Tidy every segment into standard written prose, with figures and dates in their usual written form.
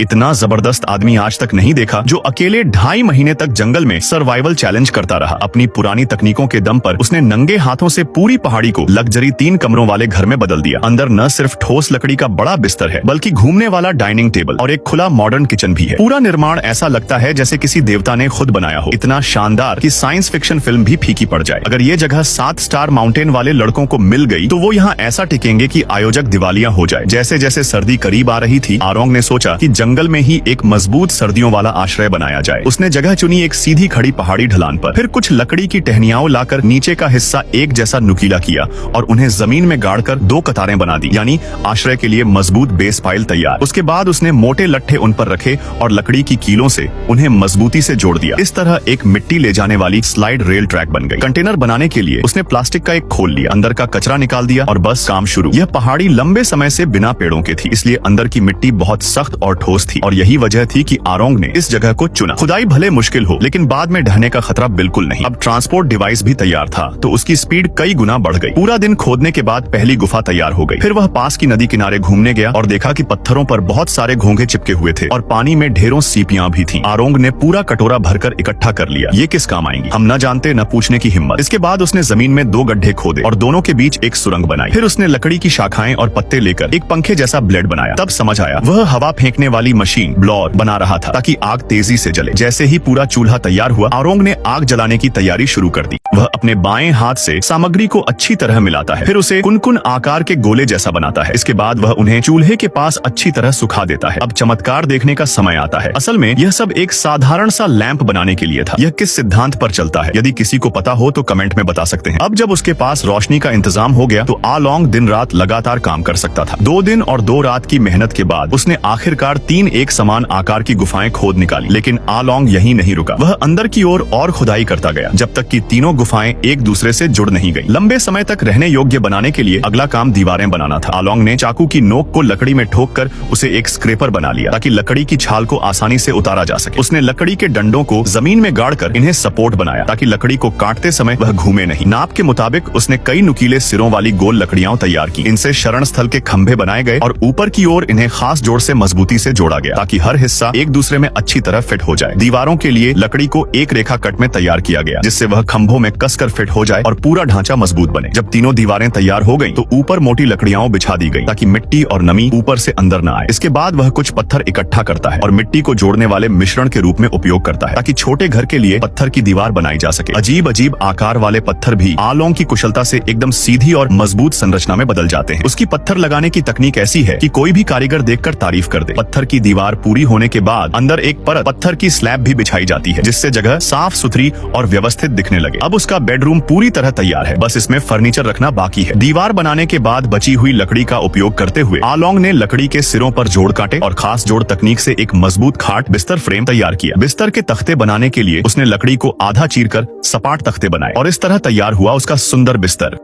इतना जबरदस्त आदमी आज तक नहीं देखा जो अकेले 2.5 महीने तक जंगल में सर्वाइवल चैलेंज करता रहा। अपनी पुरानी तकनीकों के दम पर उसने नंगे हाथों से पूरी पहाड़ी को लग्जरी 3 कमरों वाले घर में बदल दिया। अंदर न सिर्फ ठोस लकड़ी का बड़ा बिस्तर है बल्कि घूमने वाला डाइनिंग टेबल और एक खुला मॉडर्न किचन भी है। पूरा निर्माण ऐसा लगता है जैसे किसी देवता ने खुद बनाया हो। इतना शानदार कि साइंस फिक्शन फिल्म भी फीकी पड़ जाए। अगर ये जगह 7 स्टार माउंटेन वाले लड़कों को मिल गई तो वो यहाँ ऐसा टिकेंगे कि आयोजक दिवालिया हो जाए। जैसे जैसे सर्दी करीब आ रही थी, आरोंग ने सोचा कि जंगल में ही एक मजबूत सर्दियों वाला आश्रय बनाया जाए। उसने जगह चुनी एक सीधी खड़ी पहाड़ी ढलान पर, फिर कुछ लकड़ी की टहनियाओं लाकर नीचे का हिस्सा एक जैसा नुकीला किया और उन्हें जमीन में गाड़कर 2 कतारें बना दी, यानी आश्रय के लिए मजबूत बेस पाइल तैयार। उसके बाद उसने मोटे लट्ठे उन पर रखे और लकड़ी की कीलों से उन्हें मजबूती से जोड़ दिया। इस तरह एक मिट्टी ले जाने वाली स्लाइड रेल ट्रैक बन गई। कंटेनर बनाने के लिए उसने प्लास्टिक का एक खोल लिया, अंदर का कचरा निकाल दिया और बस काम शुरू। यह पहाड़ी लंबे समय से बिना पेड़ों के थी, इसलिए अंदर की मिट्टी बहुत सख्त और ठोस थी और यही वजह थी कि आरोंग ने इस जगह को चुना। खुदाई भले मुश्किल हो लेकिन बाद में ढहने का खतरा बिल्कुल नहीं। अब ट्रांसपोर्ट डिवाइस भी तैयार था तो उसकी स्पीड कई गुना बढ़ गई। पूरा दिन खोदने के बाद पहली गुफा तैयार हो गई। फिर वह पास की नदी किनारे घूमने गया और देखा कि पत्थरों पर बहुत सारे घोंघे चिपके हुए थे और पानी में ढेरों सीपियां भी थीं। आरोंग ने पूरा कटोरा भरकर इकट्ठा कर लिया। ये किस काम आएंगी, हम न जानते न पूछने की हिम्मत। इसके बाद उसने जमीन में 2 गड्ढे खोदे और दोनों के बीच एक सुरंग बनाई। फिर उसने लकड़ी की शाखाएं और पत्ते लेकर एक पंखे जैसा ब्लेड बनाया। तब समझ आया वह हवा फेंकने वाली मशीन ब्लोअर बना रहा था ताकि आग तेजी से जले। जैसे ही पूरा चूल्हा तैयार हुआ, आरोंग ने आग जलाने की तैयारी शुरू कर दी। वह अपने बाएं हाथ से सामग्री को अच्छी तरह मिलाता है, फिर उसे कुनकुन आकार के गोले जैसा बनाता है। इसके बाद वह उन्हें चूल्हे के पास अच्छी तरह सुखा देता है। अब चमत्कार देखने का समय आता है। असल में यह सब एक साधारण सा लैंप बनाने के लिए था। यह किस सिद्धांत पर चलता है, यदि किसी को पता हो तो कमेंट में बता सकते हैं। अब जब उसके पास रोशनी का इंतजाम हो गया तो आलोंग दिन रात लगातार काम कर सकता था। 2 दिन और 2 रात की मेहनत के बाद उसने आखिरकार 3 एक समान आकार की गुफाएं खोद निकाली। लेकिन आलोंग यहीं नहीं रुका, वह अंदर की ओर और खुदाई करता गया जब तक कि तीनों गुफाएं एक दूसरे से जुड़ नहीं गई। लंबे समय तक रहने योग्य बनाने के लिए अगला काम दीवारें बनाना था। आलोंग ने चाकू की नोक को लकड़ी में ठोककर उसे एक स्क्रेपर बना लिया ताकि लकड़ी की छाल को आसानी से उतारा जा सके। उसने लकड़ी के डंडों को जमीन में गाड़कर इन्हें सपोर्ट बनाया ताकि लकड़ी को काटते समय वह घूमे नहीं। नाप के मुताबिक उसने कई नुकीले सिरों वाली गोल लकड़ियां तैयार की। इनसे शरण स्थल के खंभे बनाए गए और ऊपर की ओर इन्हें खास जोड़ से मजबूती से जोड़ा गया ताकि हर हिस्सा एक दूसरे में अच्छी तरह फिट हो जाए। दीवारों के लिए लकड़ी को एक रेखा कट में तैयार किया गया जिससे वह खंभों में कसकर फिट हो जाए और पूरा ढांचा मजबूत बने। जब तीनों दीवारें तैयार हो गईं, तो ऊपर मोटी लकड़ियां बिछा दी गई ताकि मिट्टी और नमी ऊपर से अंदर न आए। इसके बाद वह कुछ पत्थर इकट्ठा करता है और मिट्टी को जोड़ने वाले मिश्रण के रूप में उपयोग करता है ताकि छोटे घर के लिए पत्थर की दीवार बनाई जा सके। अजीब अजीब आकार वाले पत्थर भी आलोंग की कुशलता से एकदम सीधी और मजबूत संरचना में बदल जाते हैं। उसकी पत्थर लगाने की तकनीक ऐसी है कि कोई भी कारीगर देखकर तारीफ कर दे। पत्थर की दीवार पूरी होने के बाद अंदर एक परत पत्थर की स्लैब भी बिछाई जाती है जिससे जगह साफ सुथरी और व्यवस्थित दिखने लगे। अब उसका बेडरूम पूरी तरह तैयार है, बस इसमें फर्नीचर रखना बाकी है। दीवार बनाने के बाद बची हुई लकड़ी का उपयोग करते हुए आलोंग ने लकड़ी के सिरों पर जोड़ काटे और खास जोड़ तकनीक से एक मजबूत खाट बिस्तर फ्रेम तैयार किया। बिस्तर के तख्ते बनाने के लिए उसने लकड़ी को आधा चीरकर सपाट तख्ते बनाए और इस तरह तैयार हुआ उसका सुंदर बिस्तर।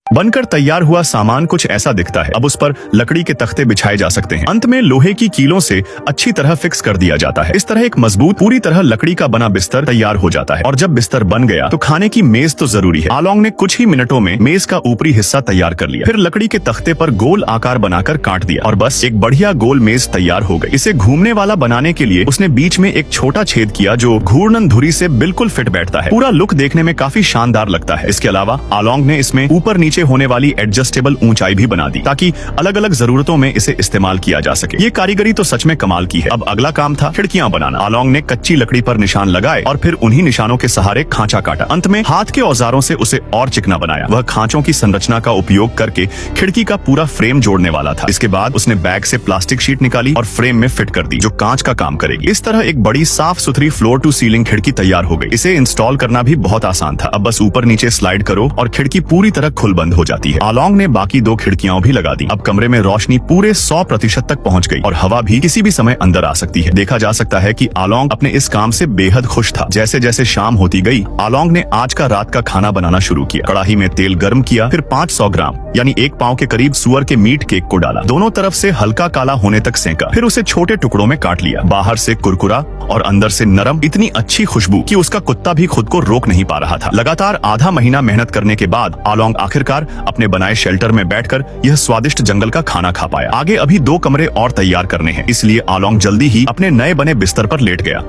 बनकर तैयार हुआ सामान कुछ ऐसा दिखता है। अब उस पर लकड़ी के तख्ते बिछाए जा सकते हैं। अंत में लोहे की कीलों से अच्छी तरह फिक्स कर दिया जाता है। इस तरह एक मजबूत पूरी तरह लकड़ी का बना बिस्तर तैयार हो जाता है। और जब बिस्तर बन गया तो खाने की मेज तो जरूरी है। आलोंग ने कुछ ही मिनटों में मेज का ऊपरी हिस्सा तैयार कर लिया, फिर लकड़ी के तख्ते पर गोल आकार बनाकर काट दिया और बस एक बढ़िया गोल मेज तैयार हो गई। इसे घूमने वाला बनाने के लिए उसने बीच में एक छोटा छेद किया जो घूर्णन धुरी से बिल्कुल फिट बैठता है। पूरा लुक देखने में काफी शानदार लगता है। इसके अलावा आलोंग ने इसमें ऊपर नीचे होने वाली एडजस्टेबल ऊंचाई भी बना दी ताकि अलग अलग जरूरतों में इसे इस्तेमाल किया जा सके। ये कारीगरी तो सच में कमाल की है। अब अगला काम था खिड़कियां बनाना। आलोंग ने कच्ची लकड़ी पर निशान लगाए और फिर उन्हीं निशानों के सहारे खांचा काटा। अंत में हाथ के औजारों से उसे और चिकना बनाया। वह खांचों की संरचना का उपयोग करके खिड़की का पूरा फ्रेम जोड़ने वाला था। इसके बाद उसने बैग से प्लास्टिक शीट निकाली और फ्रेम में फिट कर दी जो कांच का काम करेगी। इस तरह एक बड़ी साफ सुथरी फ्लोर टू सीलिंग खिड़की तैयार हो गई। इसे इंस्टॉल करना भी बहुत आसान था। अब बस ऊपर नीचे स्लाइड करो और खिड़की पूरी तरह खुल बंद हो जाती है। आलोंग ने बाकी 2 खिड़कियां भी लगा दी। अब कमरे में रोशनी पूरे 100% तक पहुंच गई और हवा भी किसी भी समय अंदर आ सकती है। देखा जा सकता है कि आलोंग अपने इस काम से बेहद खुश था। जैसे जैसे शाम होती गई, आलोंग ने आज का रात का खाना बनाना शुरू किया। कड़ाही में तेल गर्म किया, फिर 500 ग्राम यानी 1 पाव के करीब सुअर के मीट केक को डाला। दोनों तरफ से हल्का काला होने तक सेंका, फिर उसे छोटे टुकड़ों में काट लिया। बाहर से कुरकुरा और अंदर से नरम, इतनी अच्छी खुशबू कि उसका कुत्ता भी खुद को रोक नहीं पा रहा था। लगातार आधा महीना मेहनत करने के बाद आलोंग आखिरकार आखिरकार अपने बनाए शेल्टर में बैठकर यह स्वादिष्ट जंगल का खाना खा पाया। आगे अभी 2 कमरे और तैयार करने हैं, इसलिए आलोंग जल्दी ही अपने नए बने बिस्तर पर लेट गया।